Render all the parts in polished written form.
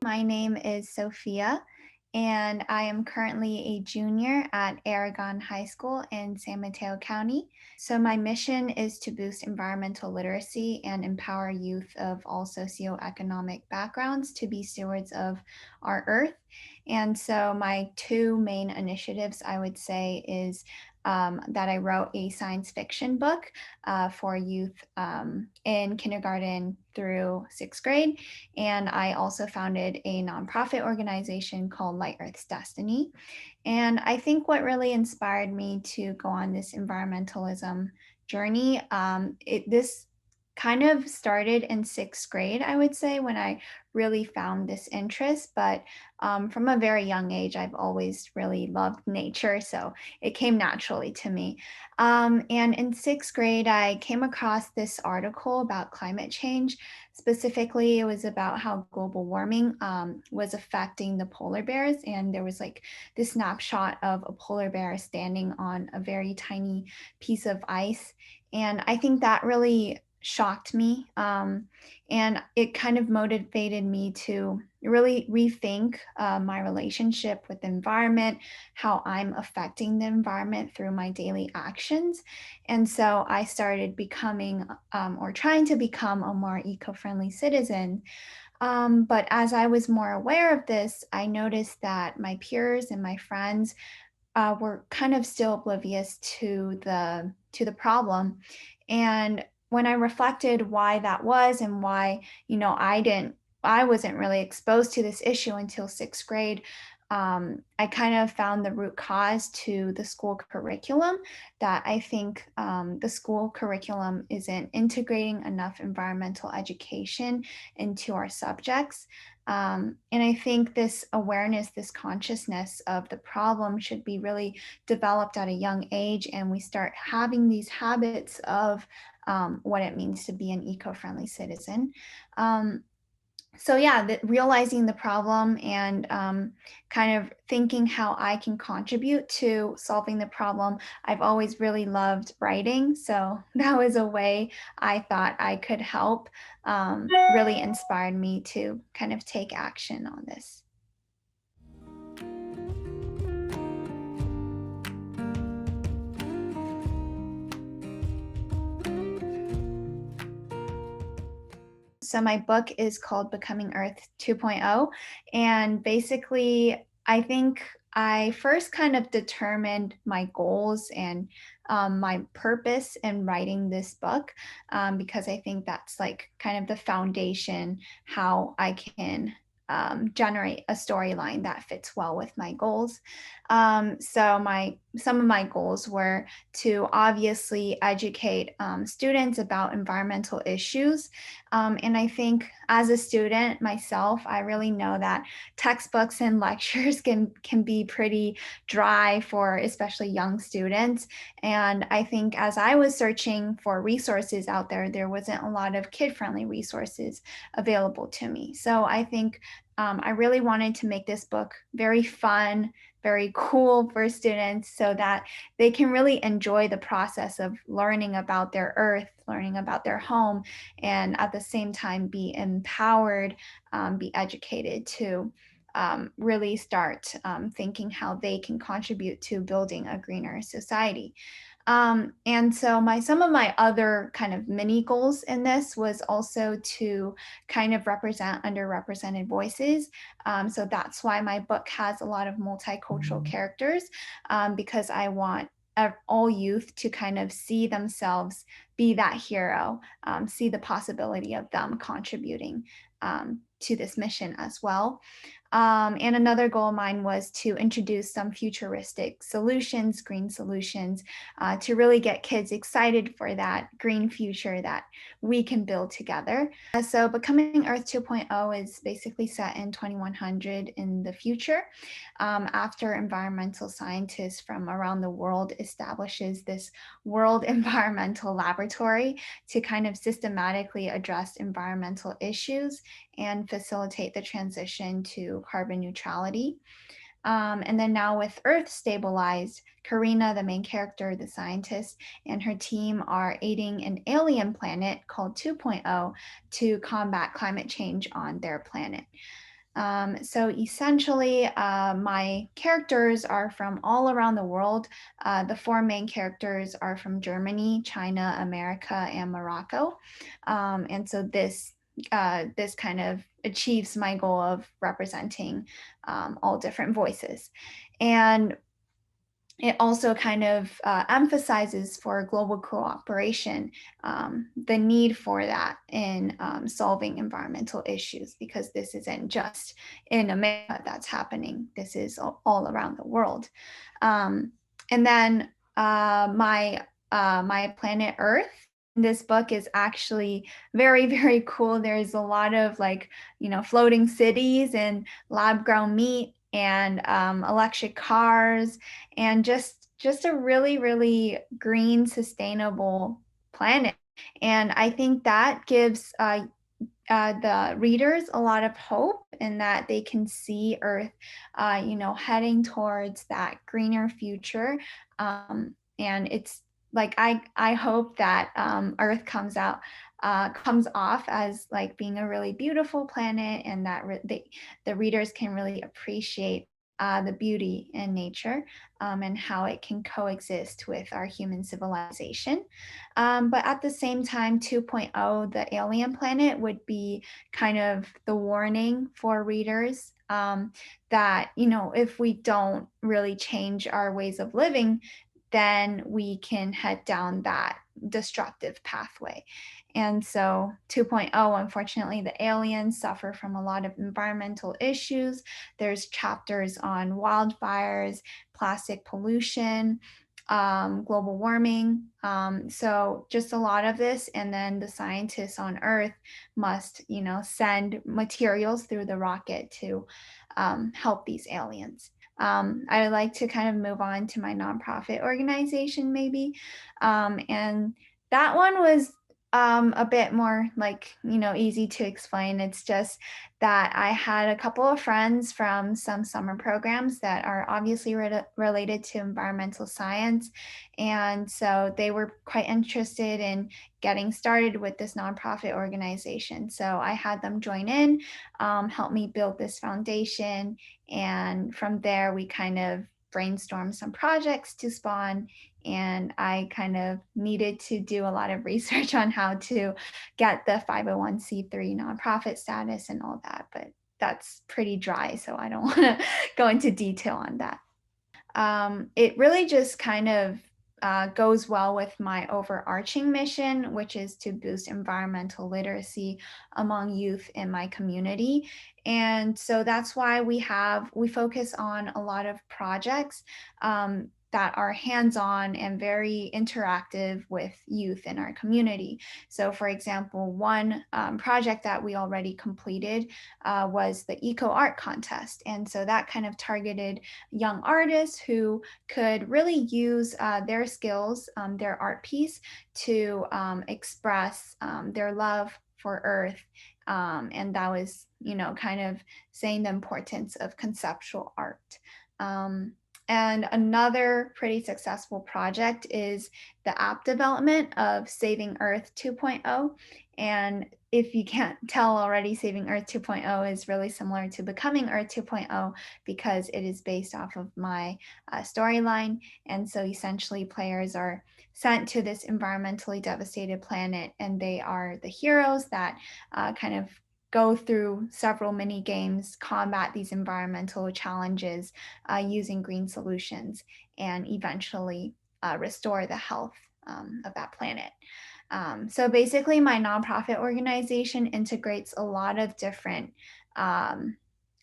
My name is Sophia, and I am currently a junior at Aragon High School in San Mateo County. So, my mission is to boost environmental literacy and empower youth of all socioeconomic backgrounds to be stewards of our earth. And so, my two main initiatives, I would say, is that I wrote a science fiction book for youth in kindergarten through sixth grade. And I also founded a nonprofit organization called Light Earth's Destiny. And I think what really inspired me to go on this environmentalism journey, this kind of started in sixth grade, I would say, when I really found this interest. But from a very young age, I've always really loved nature. So it came naturally to me. And in sixth grade, I came across this article about climate change. Specifically, it was about how global warming was affecting the polar bears. And there was like this snapshot of a polar bear standing on a very tiny piece of ice. And I think that really shocked me. And it kind of motivated me to really rethink my relationship with the environment, how I'm affecting the environment through my daily actions. And so I started becoming or trying to become a more eco friendly citizen. But as I was more aware of this, I noticed that my peers and my friends were kind of still oblivious to the problem. And when I reflected why that was and why, I wasn't really exposed to this issue until sixth grade. I kind of found the root cause to the school curriculum that I think the school curriculum isn't integrating enough environmental education into our subjects. And I think this awareness, this consciousness of the problem should be really developed at a young age, and we start having these habits of what it means to be an eco friendly citizen. Um, so yeah, realizing the problem and kind of thinking how I can contribute to solving the problem. I've always really loved writing, so that was a way I thought I could help. Really inspired me to kind of take action on this. So my book is called Becoming Earth 2.0. And basically, I think I first kind of determined my goals and my purpose in writing this book, because I think that's like kind of the foundation how I can generate a storyline that fits well with my goals. So my some of my goals were to obviously educate students about environmental issues. And I think as a student myself, I really know that textbooks and lectures can be pretty dry for especially young students. And I think as I was searching for resources out there, there wasn't a lot of kid-friendly resources available to me. So I think I really wanted to make this book very fun, very cool for students so that they can really enjoy the process of learning about their earth, learning about their home, and at the same time be empowered, be educated to really start thinking how they can contribute to building a greener society. And so my some of my other kind of mini goals in this was also to kind of represent underrepresented voices. So that's why my book has a lot of multicultural characters, because I want all youth to kind of see themselves be that hero, see the possibility of them contributing to this mission as well. And another goal of mine was to introduce some futuristic solutions, green solutions, to really get kids excited for that green future that we can build together. So, Becoming Earth 2.0 is basically set in 2100 in the future, after environmental scientists from around the world establishes this World Environmental Laboratory to kind of systematically address environmental issues and facilitate the transition to carbon neutrality. And then now with Earth stabilized, Karina, the main character, the scientist, and her team are aiding an alien planet called 2.0 to combat climate change on their planet. So essentially, my characters are from all around the world. The four main characters are from Germany, China, America, and Morocco. And so this kind of achieves my goal of representing all different voices. And it also kind of emphasizes for global cooperation the need for that in solving environmental issues, because this isn't just in America that's happening. This is all around the world. Um, and then my planet Earth. This book is actually very, very cool. There's a lot of like, floating cities and lab grown meat and electric cars and just a really, really green, sustainable planet. And I think that gives the readers a lot of hope in that they can see Earth, heading towards that greener future. And it's like I hope that Earth comes off as like being a really beautiful planet, and that the readers can really appreciate the beauty in nature and how it can coexist with our human civilization. But at the same time, 2.0, the alien planet, would be kind of the warning for readers that, if we don't really change our ways of living, then we can head down that destructive pathway. And so 2.0, unfortunately, the aliens suffer from a lot of environmental issues. There's chapters on wildfires, plastic pollution, global warming. So just a lot of this. And then the scientists on Earth must, send materials through the rocket to help these aliens. I would like to kind of move on to my nonprofit organization, maybe. And that one was a bit more like, easy to explain. It's just that I had a couple of friends from some summer programs that are obviously related to environmental science. And so they were quite interested in getting started with this nonprofit organization. So I had them join in, help me build this foundation. And from there, we kind of brainstormed some projects to spawn. And I kind of needed to do a lot of research on how to get the 501c3 nonprofit status and all that. But that's pretty dry, so I don't want to go into detail on that. It really just kind of goes well with my overarching mission, which is to boost environmental literacy among youth in my community. And so that's why we focus on a lot of projects that are hands-on and very interactive with youth in our community. So for example, one project that we already completed was the Eco Art Contest. And so that kind of targeted young artists who could really use their skills, their art piece, to express their love for Earth. And that was, kind of saying the importance of conceptual art. And another pretty successful project is the app development of Saving Earth 2.0. And if you can't tell already, Saving Earth 2.0 is really similar to Becoming Earth 2.0 because it is based off of my storyline. And so essentially, players are sent to this environmentally devastated planet, and they are the heroes that kind of go through several mini games, combat these environmental challenges using green solutions, and eventually restore the health of that planet. So basically, my nonprofit organization integrates a lot of different,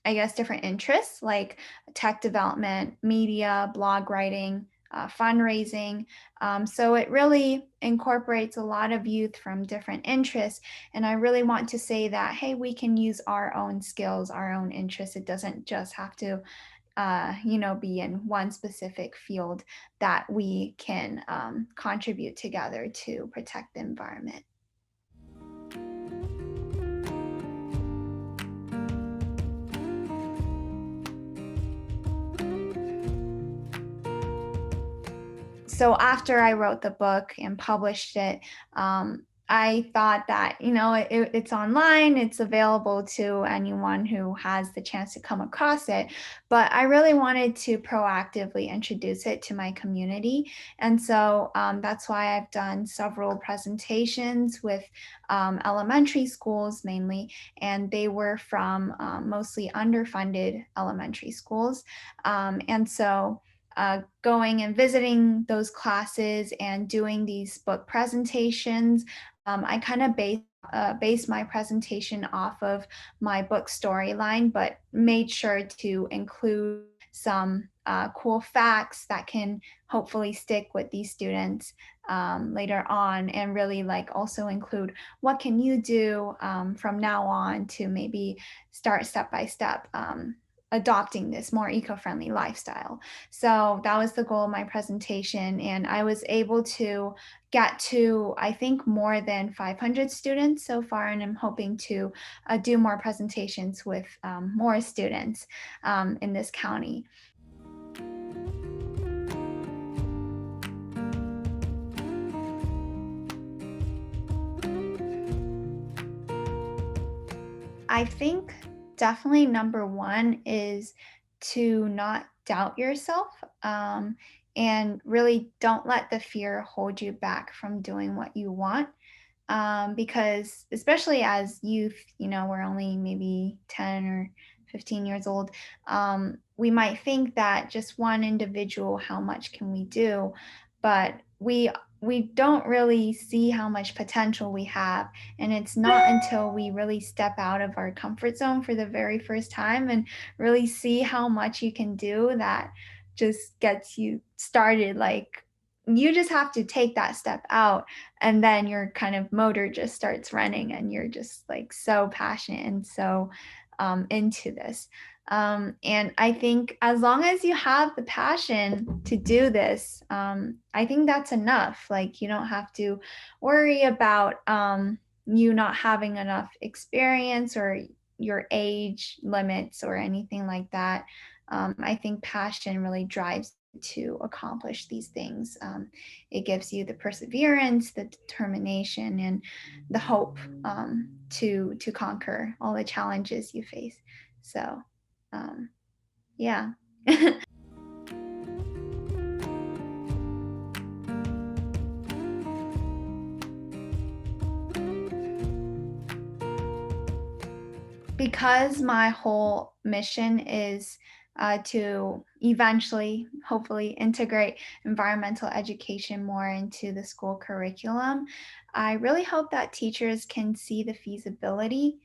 different interests like tech development, media, blog writing, fundraising. So it really incorporates a lot of youth from different interests. And I really want to say that, hey, we can use our own skills, our own interests. It doesn't just have to, be in one specific field, that we can contribute together to protect the environment. So after I wrote the book and published it, I thought that, it's online, it's available to anyone who has the chance to come across it. But I really wanted to proactively introduce it to my community. And so that's why I've done several presentations with elementary schools mainly, and they were from mostly underfunded elementary schools. Going and visiting those classes and doing these book presentations, I kind of based my presentation off of my book storyline, but made sure to include some cool facts that can hopefully stick with these students later on, and really like also include what can you do from now on to maybe start step by step adopting this more eco-friendly lifestyle. So that was the goal of my presentation, and I was able to get to, I think, more than 500 students so far, and I'm hoping to do more presentations with more students in this county. I think definitely number one is to not doubt yourself, and really don't let the fear hold you back from doing what you want. Because especially as youth, we're only maybe 10 or 15 years old. We might think that just one individual, how much can we do? But we don't really see how much potential we have, and it's not until we really step out of our comfort zone for the very first time and really see how much you can do that just gets you started. Like, you just have to take that step out, and then your kind of motor just starts running, and you're just like so passionate and so into this. And I think as long as you have the passion to do this, I think that's enough. Like, you don't have to worry about you not having enough experience or your age limits or anything like that. I think passion really drives you to accomplish these things. It gives you the perseverance, the determination, and the hope to conquer all the challenges you face. So, um, yeah. Because my whole mission is to eventually, hopefully, integrate environmental education more into the school curriculum, I really hope that teachers can see the feasibility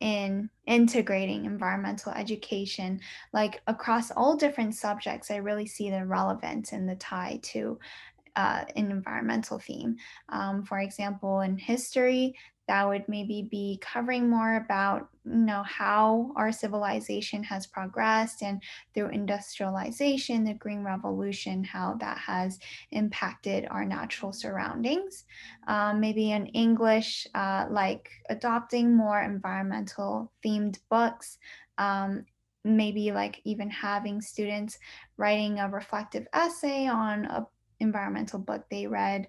in integrating environmental education, like across all different subjects. I really see the relevance and the tie to an environmental theme. For example, in history, that would maybe be covering more about, how our civilization has progressed, and through industrialization, the Green Revolution, how that has impacted our natural surroundings. Maybe in English, like adopting more environmental themed books. Maybe like even having students writing a reflective essay on a environmental book they read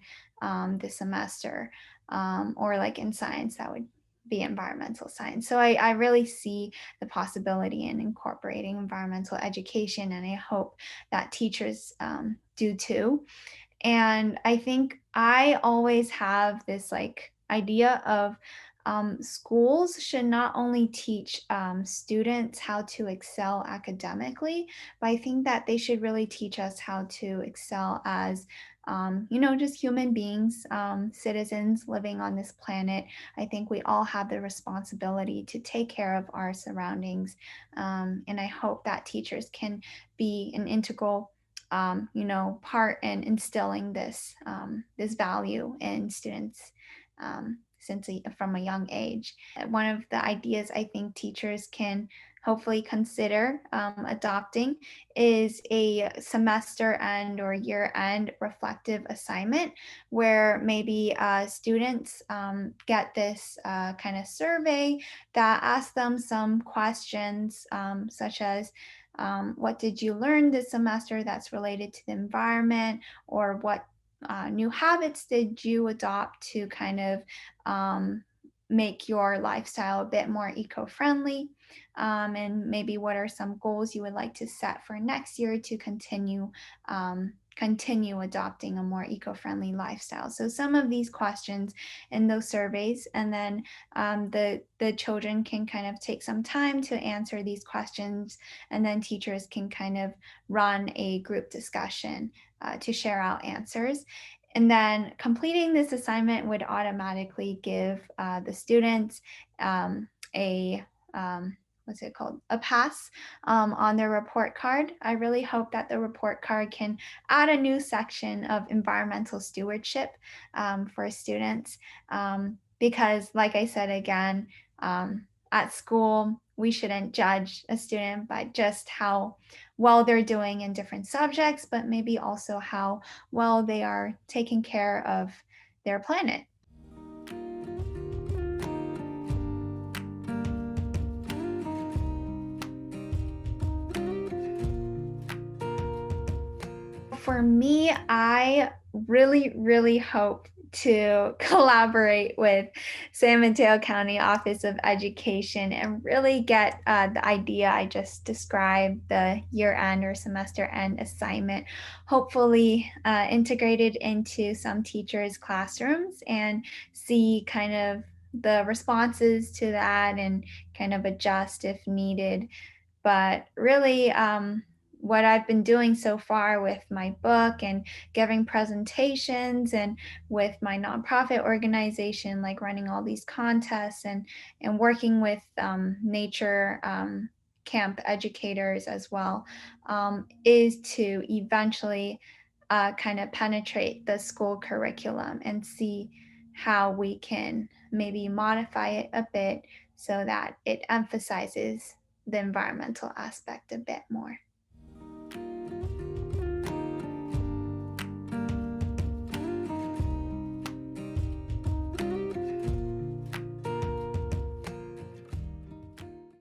this semester, or like in science, that would be environmental science. So I really see the possibility in incorporating environmental education, and I hope that teachers do too. And I think I always have this like idea of schools should not only teach students how to excel academically, but I think that they should really teach us how to excel as, just human beings, citizens living on this planet. I think we all have the responsibility to take care of our surroundings. And I hope that teachers can be an integral part in instilling this value in students from a young age. One of the ideas I think teachers can hopefully consider adopting is a semester end or year end reflective assignment, where maybe students get this kind of survey that asks them some questions, such as what did you learn this semester that's related to the environment, or what new habits did you adopt to kind of um, make your lifestyle a bit more eco-friendly? And maybe what are some goals you would like to set for next year to continue adopting a more eco-friendly lifestyle? So some of these questions in those surveys, and then the children can kind of take some time to answer these questions, and then teachers can kind of run a group discussion to share out answers. And then completing this assignment would automatically give the students a what's it called? A pass on their report card. I really hope that the report card can add a new section of environmental stewardship for students. Because, like I said again, at school, we shouldn't judge a student by just how well they're doing in different subjects, but maybe also how well they are taking care of their planet. For me, I really, really hope to collaborate with San Mateo County Office of Education and really get the idea I just described, the year end or semester end assignment, hopefully integrated into some teachers' classrooms and see kind of the responses to that and kind of adjust if needed. But really, what I've been doing so far with my book and giving presentations and with my nonprofit organization, like running all these contests and working with nature camp educators as well, is to eventually kind of penetrate the school curriculum and see how we can maybe modify it a bit so that it emphasizes the environmental aspect a bit more.